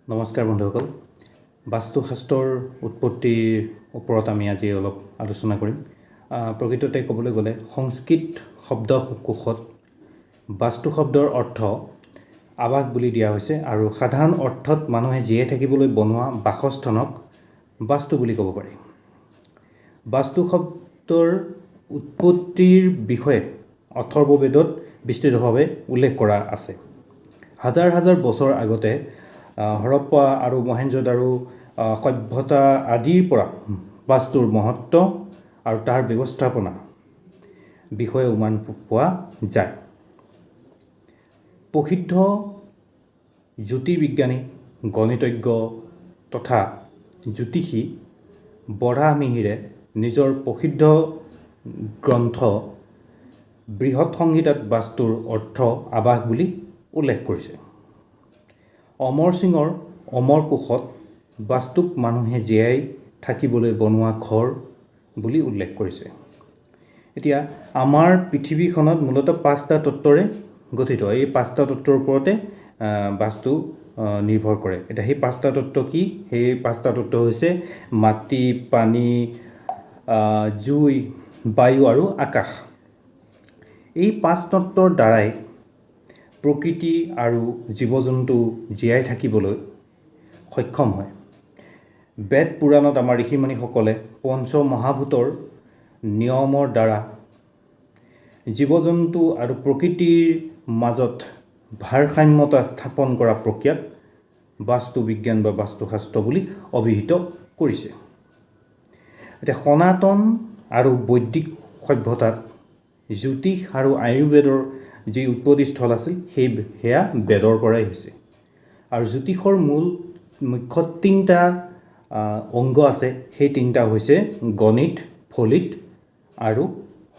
নমস্কাৰ বন্ধুসকল বাস্তুশাস্ত্ৰৰ উৎপত্তিৰ ওপৰত আমি আজি অলপ আলোচনা কৰিম প্ৰকৃততে ক'বলৈ গ'লে সংস্কৃত শব্দকোষত বাস্তু শব্দৰ অৰ্থ আৱাস বুলি দিয়া হৈছে আৰু সাধাৰণ অৰ্থত মানুহে জীয়াই থাকিবলৈ বনোৱা বাসস্থানক বাস্তু বুলি ক'ব পাৰি বাস্তু শব্দৰ উৎপত্তিৰ বিষয়ে অথৰ্ববেদত বিস্তৃতভাৱে উল্লেখ কৰা আছে হাজাৰ হাজাৰ বছৰ আগতে হৰপ্পা আৰু মহেঞ্জোদাৰো সভ্যতা আদিৰ পৰা বাস্তুৰ মহত্ব আৰু তাৰ ব্যৱস্থাপনা বিষয়ে উমান পোৱা যায় প্ৰসিদ্ধ জ্যোতিৰ্বিজ্ঞানী গণিতজ্ঞ তথা জ্যোতিষী বৰাহমিহিৰে নিজৰ প্ৰসিদ্ধ গ্ৰন্থ বৃহৎ সংহিতাত বাস্তুৰ অৰ্থ আৱাস বুলি উল্লেখ কৰিছে অমৰ সিঙৰ অমৰকোষত বাস্তুক মানুহে জীয়াই থাকিবলৈ বনোৱা ঘৰ বুলি উল্লেখ কৰিছে এতিয়া আমাৰ পৃথিৱীখনত মূলতঃ পাঁচটা তত্ত্বৰে গঠিত এই পাঁচটা তত্ত্বৰ ওপৰতে বাস্তু নিৰ্ভৰ কৰে এতিয়া সেই পাঁচটা তত্ত্ব কি সেই পাঁচটা তত্ত্ব হৈছে মাটি পানী জুই বায়ু আৰু আকাশ এই পাঁচ তত্ত্বৰ দ্বাৰাই প্ৰকৃতি আৰু জীৱ-জন্তু জীয়াই থাকিবলৈ সক্ষম হয় বেদ পুৰাণত আমাৰ ঋষিমুনিসকলে পঞ্চ মহাভূতৰ নিয়মৰ দ্বাৰা জীৱ-জন্তু আৰু প্ৰকৃতিৰ মাজত ভাৰসাম্যতা স্থাপন কৰা প্ৰক্ৰিয়াক বাস্তু বিজ্ঞান বা বাস্তুশাস্ত্ৰ বুলি অভিহিত কৰিছে এতিয়া সনাতন আৰু বৈদিক সভ্যতাত জ্যোতিষ আৰু আয়ুৰ্বেদৰ যি উৎপত্তিস্থল আছিল সেয়া বেদৰ পৰাই হৈছে আৰু জ্যোতিষৰ মুখ্য তিনিটা অংগ আছে সেই তিনিটা হৈছে গণিত ফলিত আৰু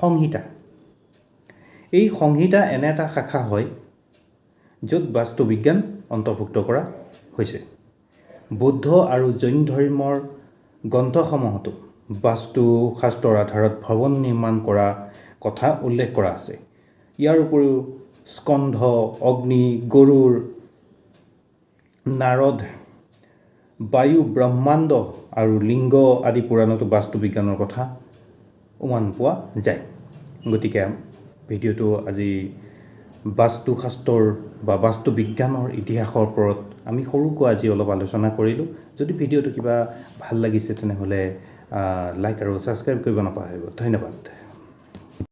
সংহিতা এই সংহিতা এনে এটা শাখা হয় য'ত বাস্তু বিজ্ঞান অন্তৰ্ভুক্ত কৰা হৈছে বৌদ্ধ আৰু জৈন ধৰ্মৰ গ্ৰন্থসমূহতো বাস্তুশাস্ত্ৰৰ আধাৰত ভৱন নিৰ্মাণ কৰা কথা উল্লেখ কৰা আছে ইয়াৰ উপৰিও স্কন্ধ অগ্নি গৰুৰ নাৰদ বায়ু ব্ৰহ্মাণ্ড আৰু লিংগ আদি পুৰাণতো বাস্তু বিজ্ঞানৰ কথা উমান পোৱা যায় গতিকে ভিডিঅ'টো আজি বাস্তুশাস্ত্ৰৰ বা বাস্তু বিজ্ঞানৰ ইতিহাসৰ ওপৰত আমি সৰুকৈ আজি অলপ আলোচনা কৰিলোঁ যদি ভিডিঅ'টো কিবা ভাল লাগিছে তেনেহ'লে লাইক আৰু ছাবস্ক্ৰাইব কৰিব নাপাহৰিব ধন্যবাদ